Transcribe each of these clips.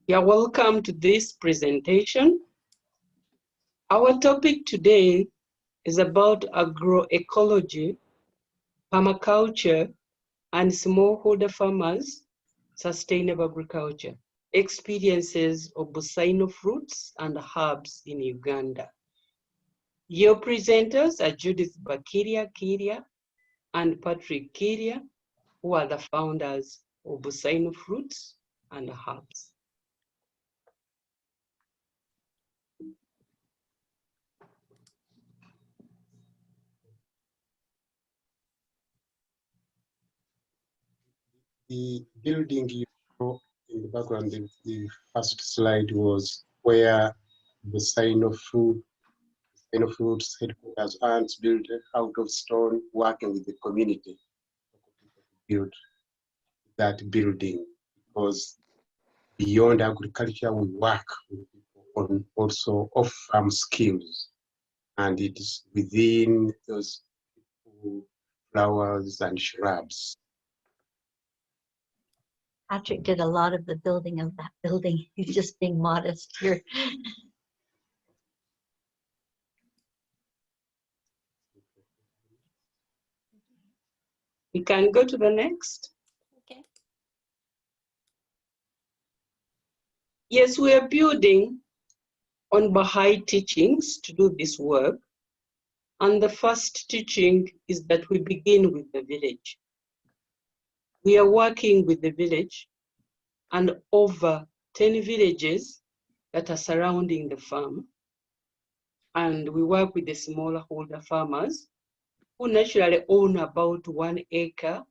You're welcome to this presentation. Our topic today is about agroecology, permaculture, and smallholder farmers' sustainable agriculture, experiences of Busaino fruits and herbs in Uganda. Your presenters are Judith Bakirya, Kiirya, and Patrick Kiirya, who are the founders of Busaino Fruits and Herbs. The building you saw in the background, the first slide was where Busaino Fruits headquarters ants built out of stone, working with the community to build that building. Because beyond agriculture, we work with people on also off-farm skills, and it is within those flowers and shrubs. Patrick did a lot of the building of that building. He's just being modest here. We can go to the next. Okay. Yes, we are building on Baha'i teachings to do this work. And the first teaching is that we begin with the village. We are working with the village and over 10 villages that are surrounding the farm. And we work with the smallholder farmers who naturally own about 1 acre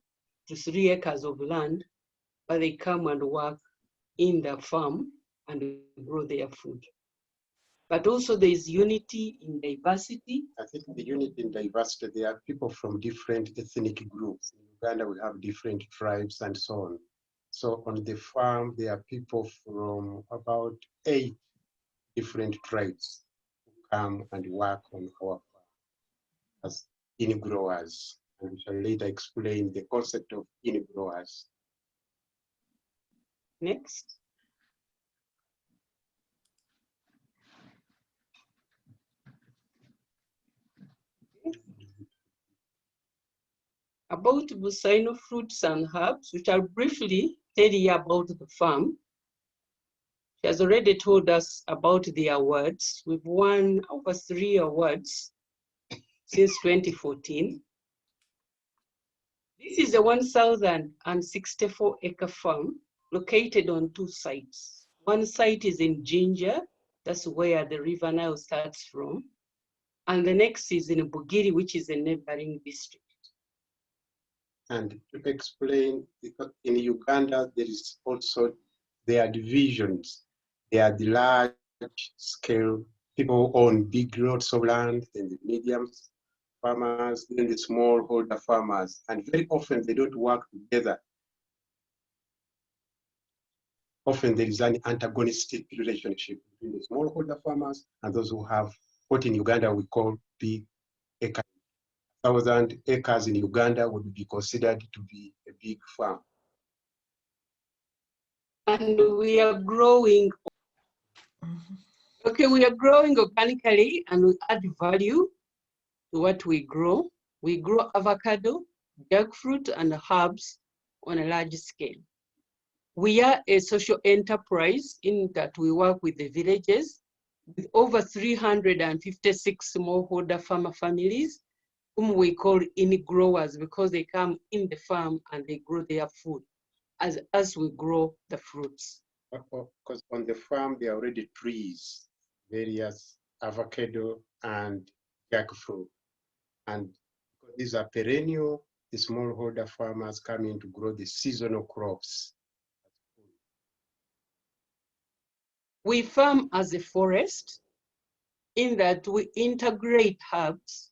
to 3 acres of land, but they come and work in the farm and grow their food. But also there is unity in diversity. I think the unity in diversity, there are people from different ethnic groups. In Uganda, we have different tribes and so on. So on the farm, there are people from about 8 different tribes who come and work on our farm as in-growers. And we shall later explain the concept of in-growers. Next. About Busaino Fruits and Herbs, which I'll briefly tell you about the farm. She has already told us about the awards. We've won over 3 awards since 2014. This is a 1,064-acre farm located on 2 sites. One site is in Kiirya, that's where the River Nile starts from. And the next is in Bugiri, which is a neighboring district. And to explain, because in Uganda, there are divisions. There are the large scale, people own big lots of land, then the medium farmers, then the smallholder farmers. And very often they don't work together. Often there is an antagonistic relationship between the smallholder farmers and those who have what in Uganda we call big acres. 1,000 acres in Uganda would be considered to be a big farm. And we are growing. Okay, we are growing organically and we add value to what we grow. We grow avocado, jackfruit, and herbs on a large scale. We are a social enterprise in that we work with the villages with over 356 smallholder farmer families whom we call in-growers because they come in the farm and they grow their food as we grow the fruits. Because on the farm, there are already trees, various avocado and jackfruit. And these are perennial, the smallholder farmers come in to grow the seasonal crops. We farm as a forest in that we integrate herbs,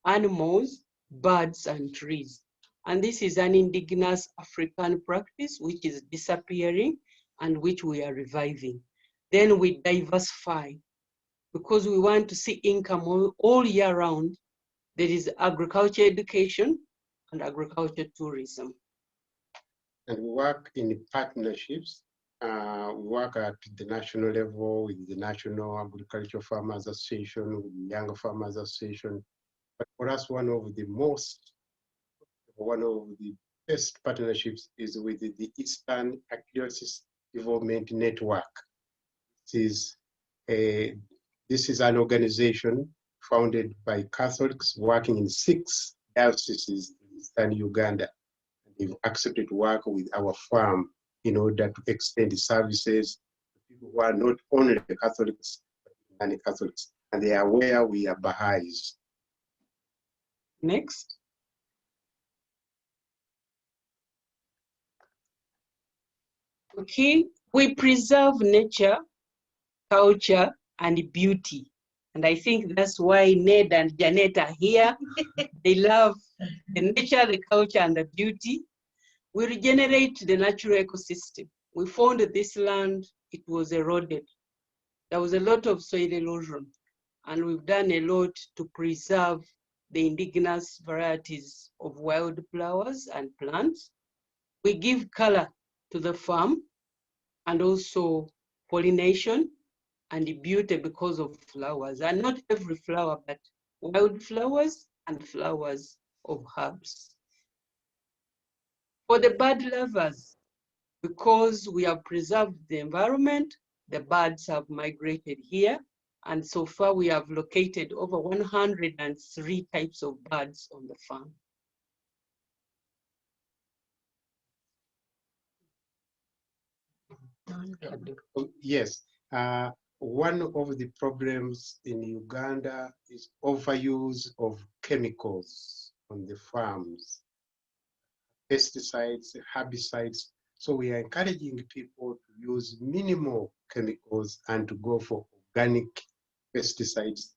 animals, birds, and trees. And this is an indigenous African practice which is disappearing and which we are reviving. Then we diversify because we want to see income all year round. There is agriculture education and agriculture tourism. And we work in partnerships work at the national level with the National Agricultural Farmers Association, with the Young Farmers Association. But for us, one of the best partnerships is with the Eastern Archaeological Development Network. This is an organization founded by Catholics working in 6 dioceses in Eastern Uganda. They've accepted to work with our farm in order to extend the services to people who are not only Catholics, but non-Catholics, and they are aware we are Baha'is. Next. Okay, we preserve nature, culture, and beauty. And I think that's why Ned and Janet are here. They love the nature, the culture, and the beauty. We regenerate the natural ecosystem. We found that this land, it was eroded. There was a lot of soil erosion, and we've done a lot to preserve the indigenous varieties of wildflowers and plants. We give color to the farm and also pollination and beauty because of flowers, and not every flower, but wildflowers and flowers of herbs. For the bird lovers, because we have preserved the environment, the birds have migrated here, and so far we have located over 103 types of birds on the farm. Yes, one of the problems in Uganda is overuse of chemicals on the farms, pesticides, herbicides. So we are encouraging people to use minimal chemicals and to go for organic pesticides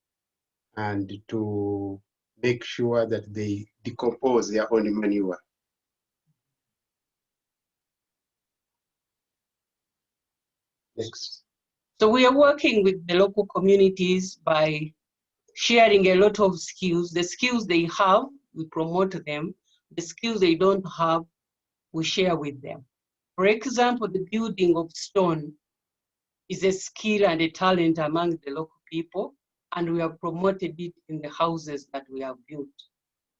and to make sure that they decompose their own manure. Next. So we are working with the local communities by sharing a lot of skills. The skills they have, we promote them. The skills they don't have, we share with them. For example, the building of stone is a skill and a talent among the local people, and we have promoted it in the houses that we have built.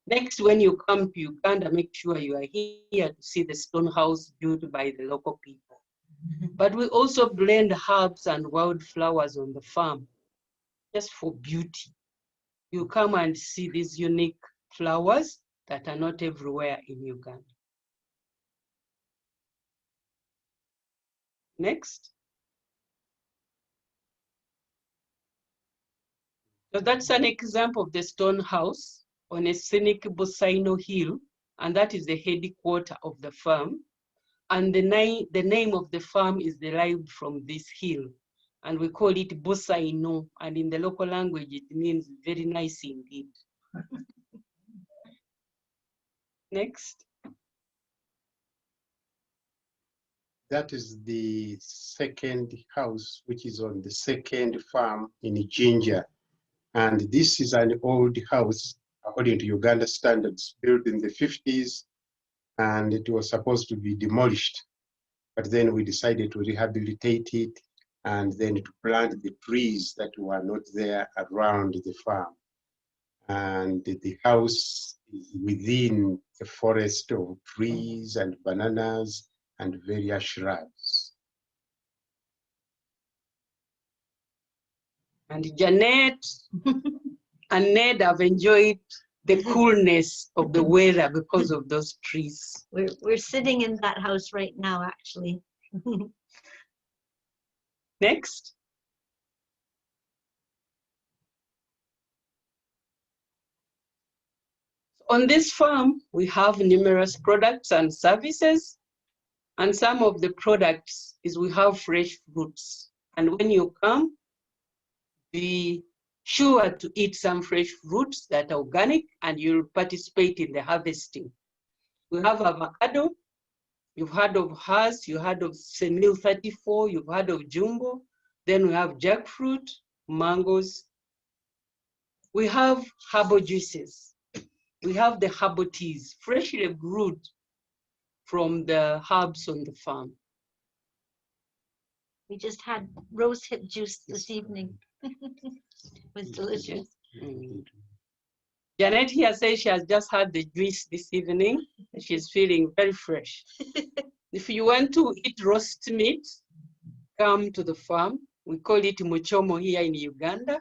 Next, when you come to Uganda, make sure you are here to see the stone house built by the local people. But we also blend herbs and wildflowers on the farm, just for beauty. You come and see these unique flowers that are not everywhere in Uganda. Next. So that's an example of the stone house on a scenic Busaino hill, and that is the headquarters of the farm. And the name of the farm is derived from this hill, and we call it Busaino, and in the local language it means very nice indeed. Next. That is the second house, which is on the second farm in Kiirya. And this is an old house, according to Uganda standards, built in the 50s, and it was supposed to be demolished. But then we decided to rehabilitate it and then to plant the trees that were not there around the farm. And the house is within a forest of trees and bananas and various shrubs. And Janet and Ned have enjoyed the coolness of the weather because of those trees. We're sitting in that house right now, actually. Next. On this farm, we have numerous products and services. And some of the products is we have fresh fruits. And when you come, be sure to eat some fresh fruits that are organic, and you'll participate in the harvesting. We have avocado. You've heard of Hass, you heard of Senil 34, you've heard of Jumbo. Then we have jackfruit, mangoes. We have herbal juices. We have the herbal teas, freshly brewed from the herbs on the farm. We just had rose hip juice this evening. It was delicious. Mm. Janet here says she has just had the juice this evening. She's feeling very fresh. If you want to eat roast meat, come to the farm. We call it muchomo here in Uganda.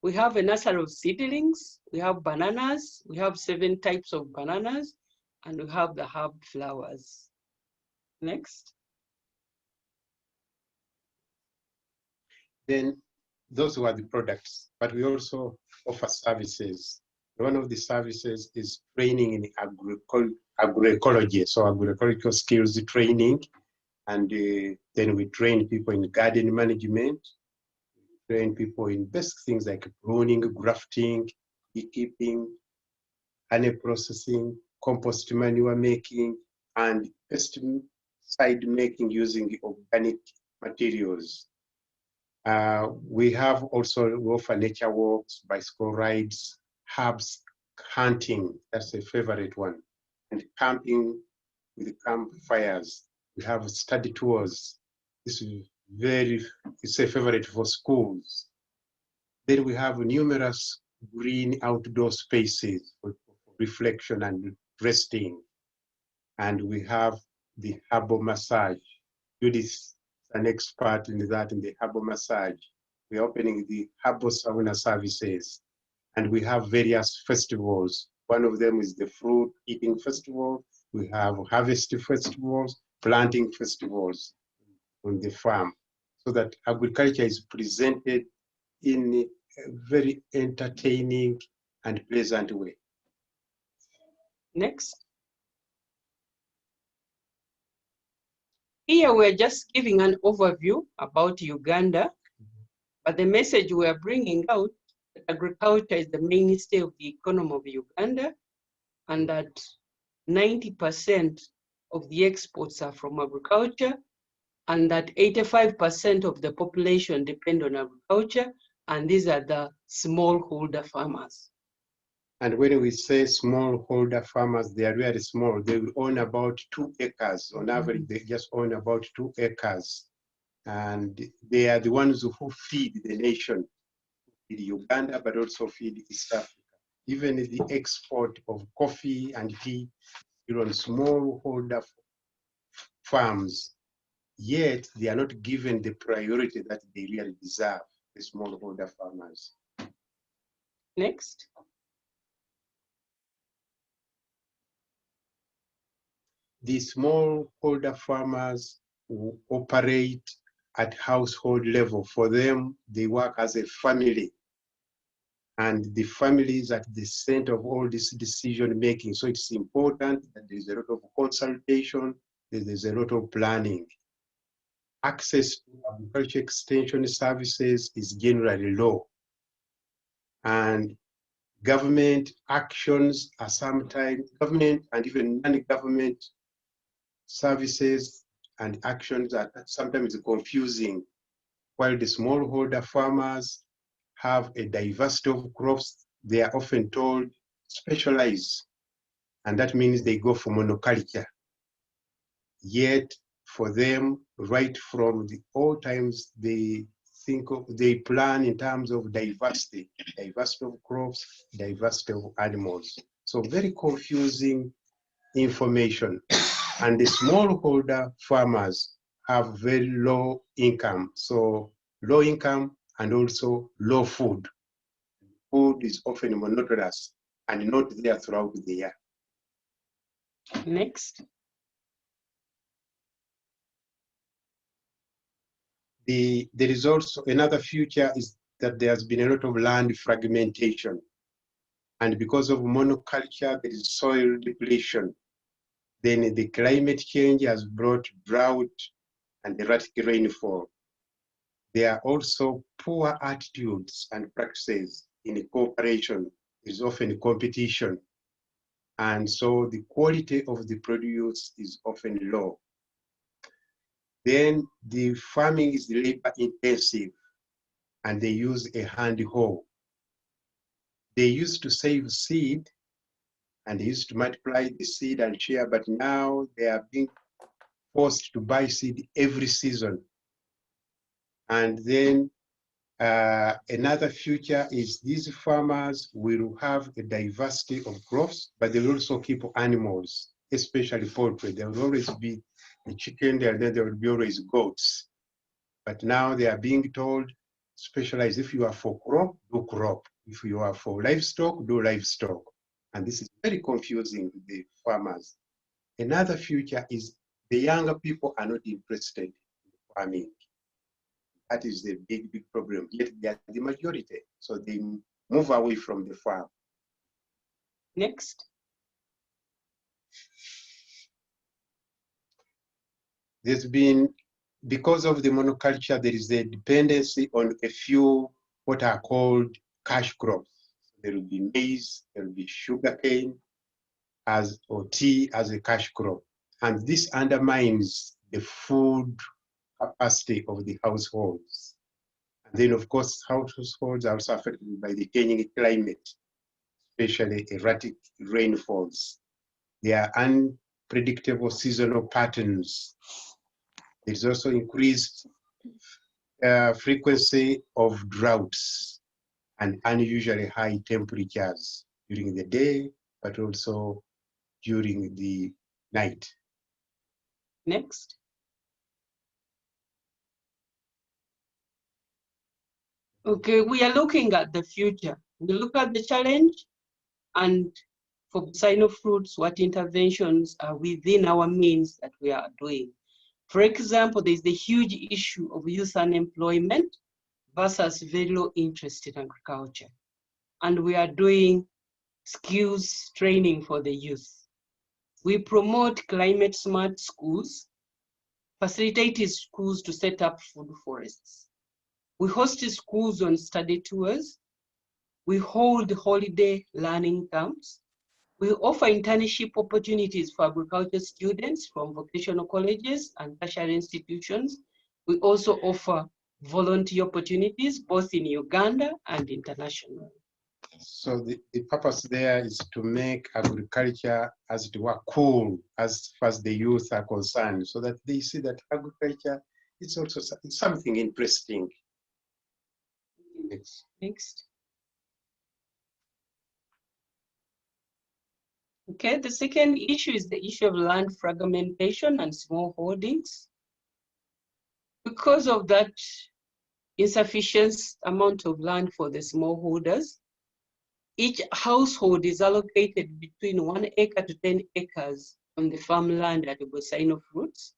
We have a nursery of seedlings. We have bananas. We have 7 types of bananas. And we have the herb flowers. Next. Then those were the products, but we also offer services. One of the services is training in agroecology, so agroecological skills training. And then we train people in garden management, train people in basic things like pruning, grafting, beekeeping, honey processing, compost manure making, and pesticide making using organic materials. We have also, we offer nature walks, bicycle rides, herbs hunting, that's a favorite one, and camping with campfires. We have study tours. This is it's a favorite for schools. Then we have numerous green outdoor spaces for reflection and resting. And we have the herbal massage. Judith is an expert in that, in the herbal massage. We're opening the herbal sauna services. And we have various festivals. One of them is the fruit eating festival. We have harvest festivals, planting festivals on the farm, so that agriculture is presented in a very entertaining and pleasant way. Next. Here we're just giving an overview about Uganda, but the message we are bringing out, that agriculture is the mainstay of the economy of Uganda, and that 90% of the exports are from agriculture, and that 85% of the population depend on agriculture, and these are the smallholder farmers. And when we say smallholder farmers, they are really small. They will own about 2 acres. On average, they just own about 2 acres. And they are the ones who feed the nation, feed Uganda, but also feed East Africa. Even the export of coffee and tea is on smallholder farms, yet they are not given the priority that they really deserve, the smallholder farmers. Next. The smallholder farmers who operate at household level. For them, they work as a family. And the family is at the center of all this decision making. So it's important that there's a lot of consultation, there's a lot of planning. Access to agriculture extension services is generally low. And government actions are sometimes, government and even non-government services and actions are sometimes confusing. While the smallholder farmers have a diversity of crops, they are often told specialize, and that means they go for monoculture. Yet for them, right from the old times, they plan in terms of diversity of crops, diversity of animals. So very confusing information. And the smallholder farmers have very low income. So low income and also low food. Food is often monotonous and not there throughout the year. Next. There is also another feature is that there has been a lot of land fragmentation. And because of monoculture, there is soil depletion. Then the climate change has brought drought and erratic rainfall. There are also poor attitudes and practices in cooperation. There's often competition. And so the quality of the produce is often low. Then the farming is labor intensive and they use a hand hoe. They used to save seed and they used to multiply the seed and share, but now they are being forced to buy seed every season. And then another future is these farmers will have a diversity of crops, but they will also keep animals, especially poultry. There will always be a chicken there, and then there will be always goats. But now they are being told, specialize. If you are for crop, do crop. If you are for livestock, do livestock. And this is very confusing to the farmers. Another future is the younger people are not interested in farming. That is the big, big problem. Yet they are the majority. So they move away from the farm. Next. There's been, because of the monoculture, there is a dependency on a few what are called cash crops. There will be maize, there will be sugarcane, or tea as a cash crop. And this undermines the food capacity of the households. And then, of course, households are also affected by the changing climate, especially erratic rainfalls. There are unpredictable seasonal patterns. There's also increased frequency of droughts and unusually high temperatures during the day, but also during the night. Next. Okay, we are looking at the future. We look at the challenge, and for Busaino Fruits, what interventions are within our means that we are doing. For example, there's the huge issue of youth unemployment versus very low interest in agriculture. And we are doing skills training for the youth. We promote climate smart schools, facilitate schools to set up food forests. We host schools on study tours. We hold holiday learning camps. We offer internship opportunities for agriculture students from vocational colleges and tertiary institutions. We also offer volunteer opportunities both in Uganda and internationally. So the purpose there is to make agriculture, as it were, cool as far as the youth are concerned, so that they see that agriculture is also something interesting. Next. Okay, the second issue is the issue of land fragmentation and small holdings. Because of that insufficient amount of land for the smallholders, each household is allocated between 1 acre to 10 acres on the farmland at the Busaino Fruits,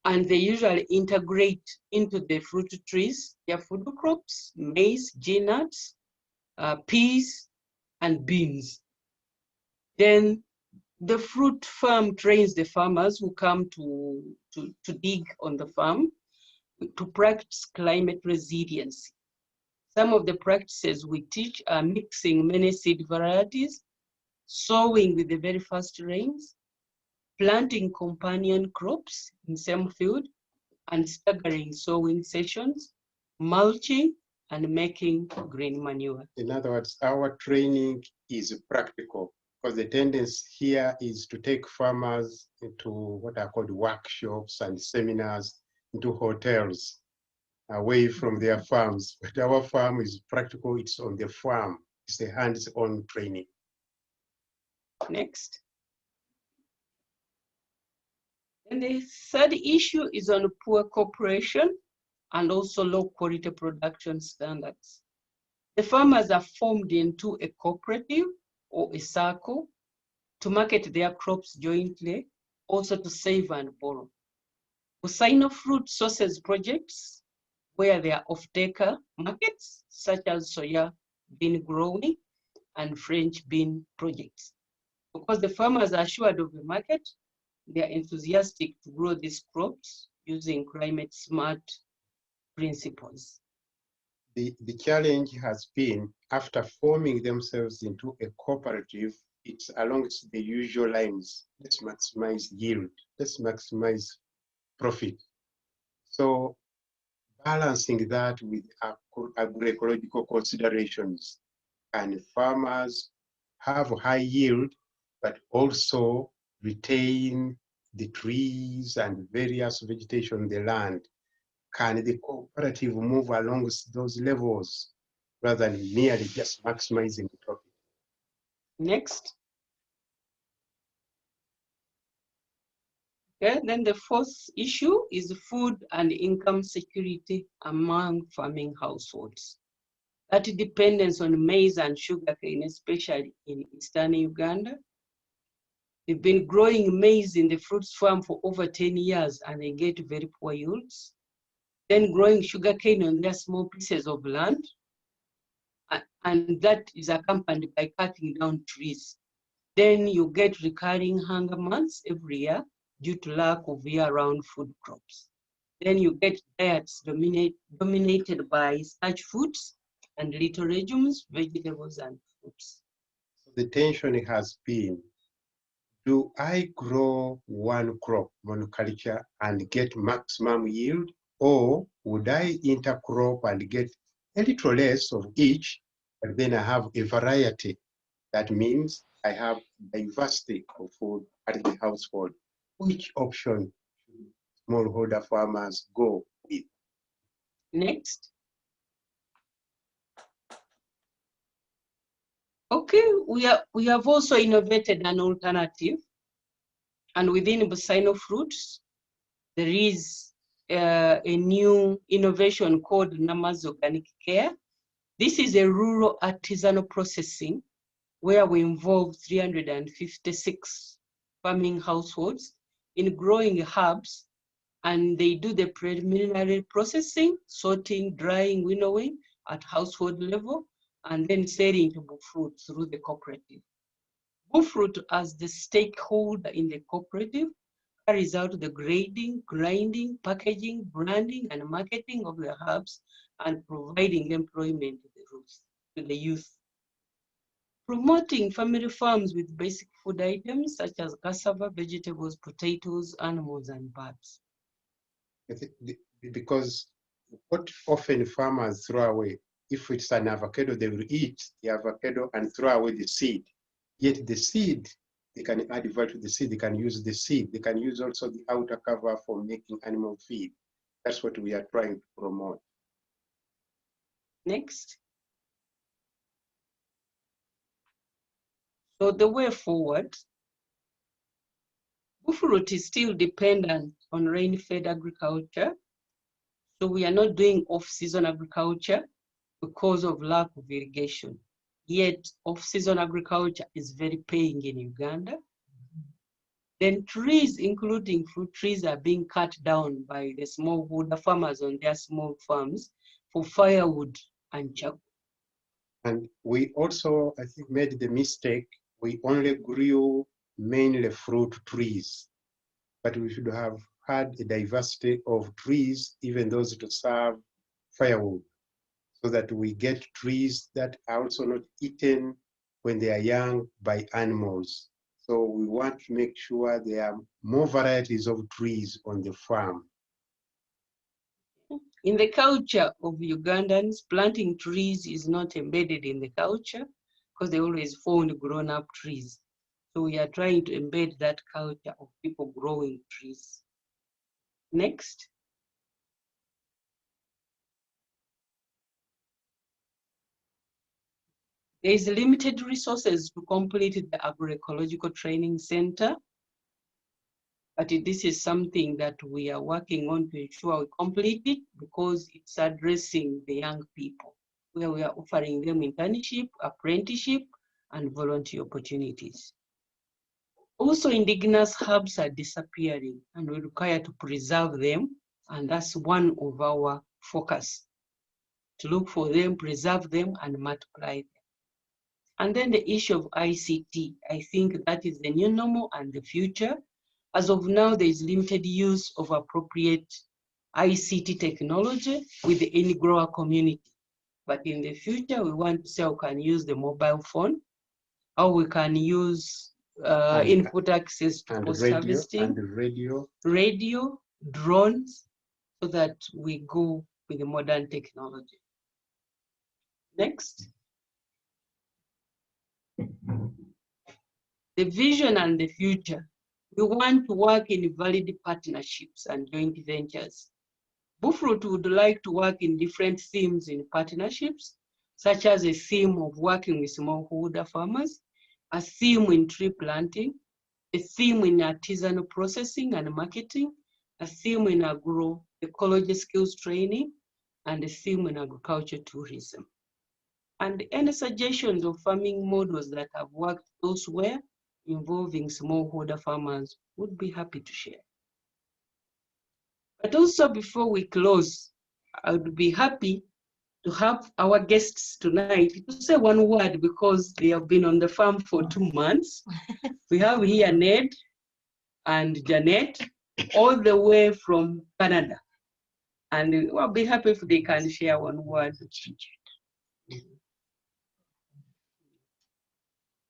and they usually integrate into the fruit trees their food crops, maize, nuts, peas, and beans. Then the fruit farm trains the farmers who come to dig on the farm to practice climate resiliency. Some of the practices we teach are mixing many seed varieties, sowing with the very first rains, planting companion crops in same field, and staggering sowing sessions, mulching, and making green manure. In other words, our training is practical, because the tendency here is to take farmers into what are called workshops and seminars, into hotels, away from their farms. But our farm is practical, it's on the farm. It's a hands-on training. Next. And the third issue is on poor cooperation and also low quality production standards. The farmers are formed into a cooperative or a circle to market their crops jointly, also to save and borrow. Busaino Fruit sources projects where there are off-taker markets, such as soya bean growing and French bean projects. Because the farmers are assured of the market, they are enthusiastic to grow these crops using climate smart principles. The challenge has been, after forming themselves into a cooperative, it's along the usual lines. Let's maximize yield, let's maximize profit. So balancing that with agroecological considerations, and farmers have high yield, but also retain the trees and various vegetation in the land. can the cooperative move along those levels rather than merely just maximizing the profit? Next. Okay, then the fourth issue is food and income security among farming households. That dependence on maize and sugarcane, especially in eastern Uganda. They've been growing maize in the fruits farm for over 10 years and they get very poor yields. Then growing sugarcane on their small pieces of land. And that is accompanied by cutting down trees. Then you get recurring hunger months every year due to lack of year-round food crops. Then you get diets dominated by starch foods and little legumes, vegetables, and fruits. The tension has been, do I grow one crop, monoculture, and get maximum yield? Or would I intercrop and get a little less of each, but then I have a variety? That means I have diversity of food at the household. Which option should smallholder farmers go with? Next. Okay, we have also innovated an alternative. And within Busaino Fruits, there is a new innovation called Nama's Organic Care. This is a rural artisanal processing where we involve 356 farming households in growing herbs, and they do the preliminary processing, sorting, drying, winnowing at household level, and then selling to Bufruit through the cooperative. Bufruit, as the stakeholder in the cooperative, carries out the grading, grinding, packaging, branding, and marketing of the herbs and providing employment to the youth. Promoting family farms with basic food items such as cassava, vegetables, potatoes, animals, and birds. Because what often farmers throw away, if it's an avocado, they will eat the avocado and throw away the seed. Yet the seed, they can add value to the seed, they can use the seed, they can use also the outer cover for making animal feed. That's what we are trying to promote. Next. So the way forward, Bufruit is still dependent on rain-fed agriculture. So we are not doing off-season agriculture because of lack of irrigation. Yet off-season agriculture is very paying in Uganda. Then trees, including fruit trees, are being cut down by the smallholder farmers on their small farms for firewood and charcoal. And we also, I think, made the mistake, we only grew mainly fruit trees, but we should have had a diversity of trees, even those to serve firewood, so that we get trees that are also not eaten when they are young by animals. So we want to make sure there are more varieties of trees on the farm. In the culture of Ugandans, planting trees is not embedded in the culture because they always found grown-up trees. So we are trying to embed that culture of people growing trees. Next. There is limited resources to complete the Agroecological Training Center, but this is something that we are working on to ensure we complete it because it's addressing the young people, where we are offering them internship, apprenticeship, and volunteer opportunities. Also, indigenous herbs are disappearing and we require to preserve them, and that's one of our focus, to look for them, preserve them, and multiply them. And then the issue of ICT, I think that is the new normal and the future. As of now, there is limited use of appropriate ICT technology with the any grower community. But in the future, we want to say we can use the mobile phone, or we can use input access to post-harvesting, radio, drones, so that we go with the modern technology. Next. The vision and the future. We want to work in valid partnerships and joint ventures. Bufruit would like to work in different themes in partnerships, such as a theme of working with smallholder farmers, a theme in tree planting, a theme in artisanal processing and marketing, a theme in agroecology skills training, and a theme in agriculture tourism. And any suggestions of farming models that have worked elsewhere involving smallholder farmers would be happy to share. But also before we close, I would be happy to have our guests tonight to say one word because they have been on the farm for 2 months. We have here Ned and Janet, all the way from Canada. And I'll be happy if they can share one word.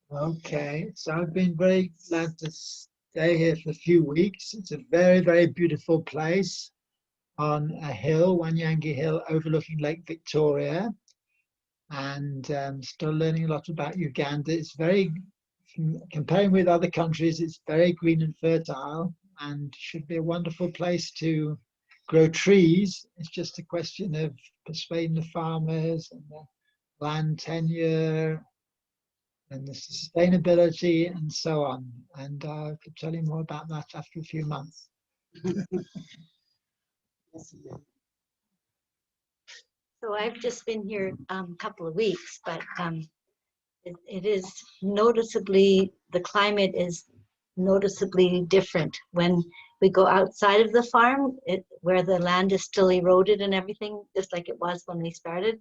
Okay, so I've been very glad to stay here for a few weeks. It's a very, very beautiful place on a hill, Wanyangi Hill, overlooking Lake Victoria. And still learning a lot about Uganda. It's very, comparing with other countries, it's very green and fertile and should be a wonderful place to grow trees. It's just a question of persuading the farmers and the land tenure and the sustainability and so on. And I could tell you more about that after a few months. So I've just been here a couple of weeks, but it is noticeably, the climate is noticeably different when we go outside of the farm, where the land is still eroded and everything, just like it was when we started.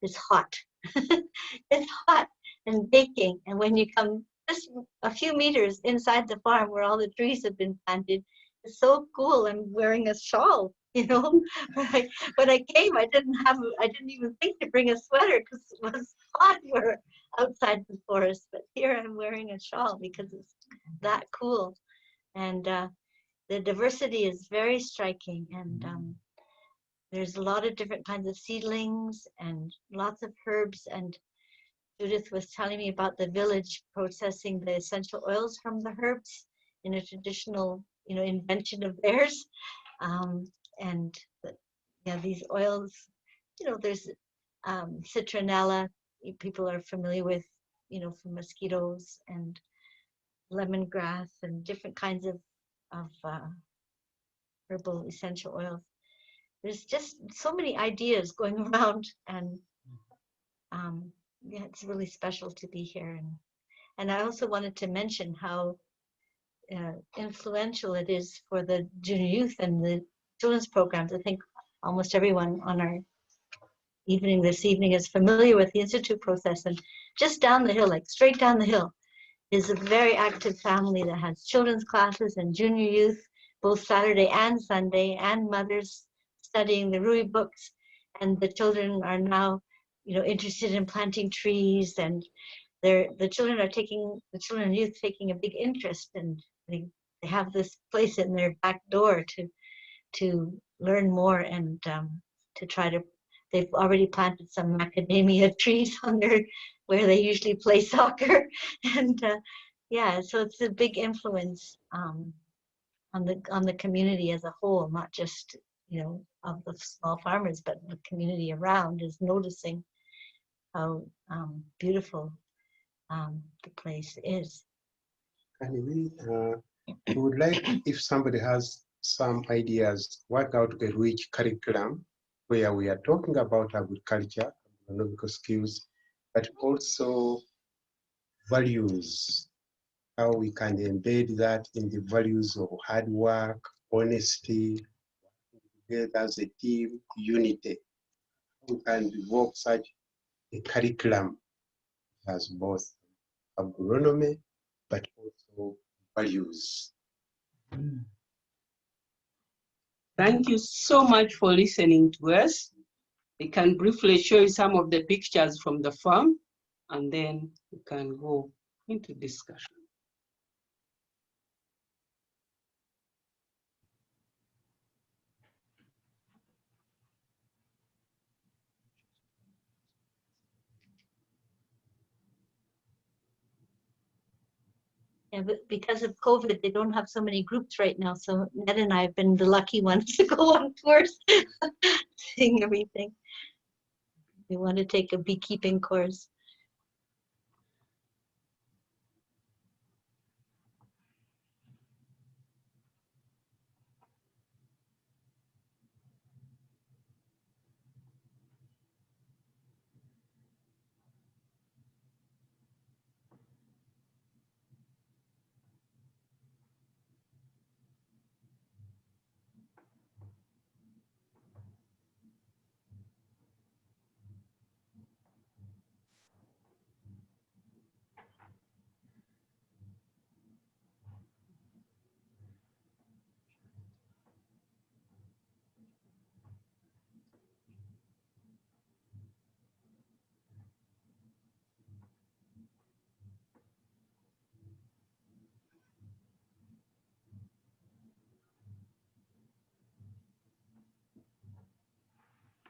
It's hot. It's hot and baking. And when you come just a few meters inside the farm where all the trees have been planted, it's so cool. I'm wearing a shawl, you know. When I came, I didn't even think to bring a sweater because it was hot. We're outside the forest, but here I'm wearing a shawl because it's that cool. And the diversity is very striking. And there's a lot of different kinds of seedlings and lots of herbs. And Judith was telling me about the village processing the essential oils from the herbs in a traditional, invention of theirs. And yeah, these oils, there's citronella, people are familiar with, for mosquitoes, and lemongrass and different kinds of herbal essential oils. There's just so many ideas going around, and yeah, it's really special to be here. And I also wanted to mention how influential it is for the junior youth and the children's programs. I think almost everyone on our evening this evening is familiar with the Institute process, and just down the hill, like straight down the hill, is a very active family that has children's classes and junior youth, both Saturday and Sunday, and mothers studying the Rui books. And the children are now, interested in planting trees, and the children and youth taking a big interest, and they have this place in their back door to learn more and to try to. They've already planted some macadamia trees on where they usually play soccer, and yeah, so it's a big influence on the community as a whole, not just of the small farmers, but the community around is noticing how beautiful the place is. And we would like, if somebody has some ideas, work out a rich curriculum where we are talking about agriculture, agronomical skills, but also values, how we can embed that in the values of hard work, honesty, together as a team, unity. We can develop such a curriculum as both agronomy, but also values. Thank you so much for listening to us. We can briefly show you some of the pictures from the farm, and then we can go into discussion. Yeah, but because of COVID, they don't have so many groups right now. So Ned and I have been the lucky ones to go on tours, seeing everything. We want to take a beekeeping course.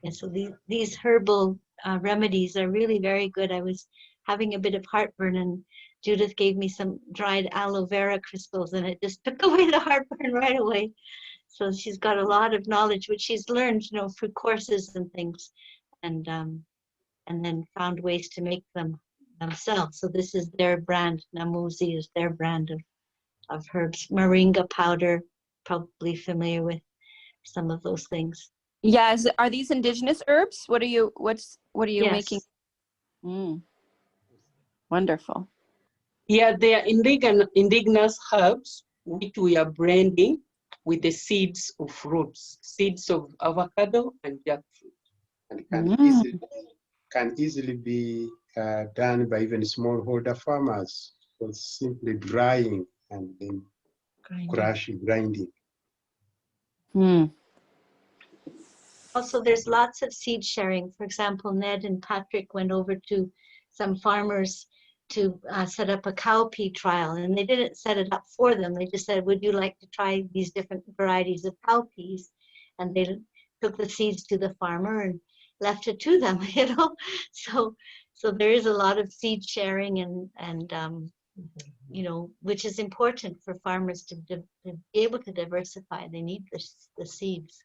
Yeah, so these herbal remedies are really very good. I was having a bit of heartburn, and Judith gave me some dried aloe vera crystals, and it just took away the heartburn right away. So she's got a lot of knowledge, which she's learned, through courses and things, and then found ways to make them themselves. So this is their brand. Namuzi is their brand of herbs. Moringa powder, probably familiar with some of those things. Yes. Are these indigenous herbs? What are you Yes. making? Wonderful. Yeah, they are indigenous herbs, which we are blending with the seeds of fruits, seeds of avocado and jackfruit. And can easily be done by even smallholder farmers. So simply drying and then grinding. Also, there's lots of seed sharing. For example, Ned and Patrick went over to some farmers to set up a cowpea trial, and they didn't set it up for them. They just said, would you like to try these different varieties of cowpeas? And they took the seeds to the farmer and left it to them, So there is a lot of seed sharing and which is important for farmers to be able to diversify. They need the seeds.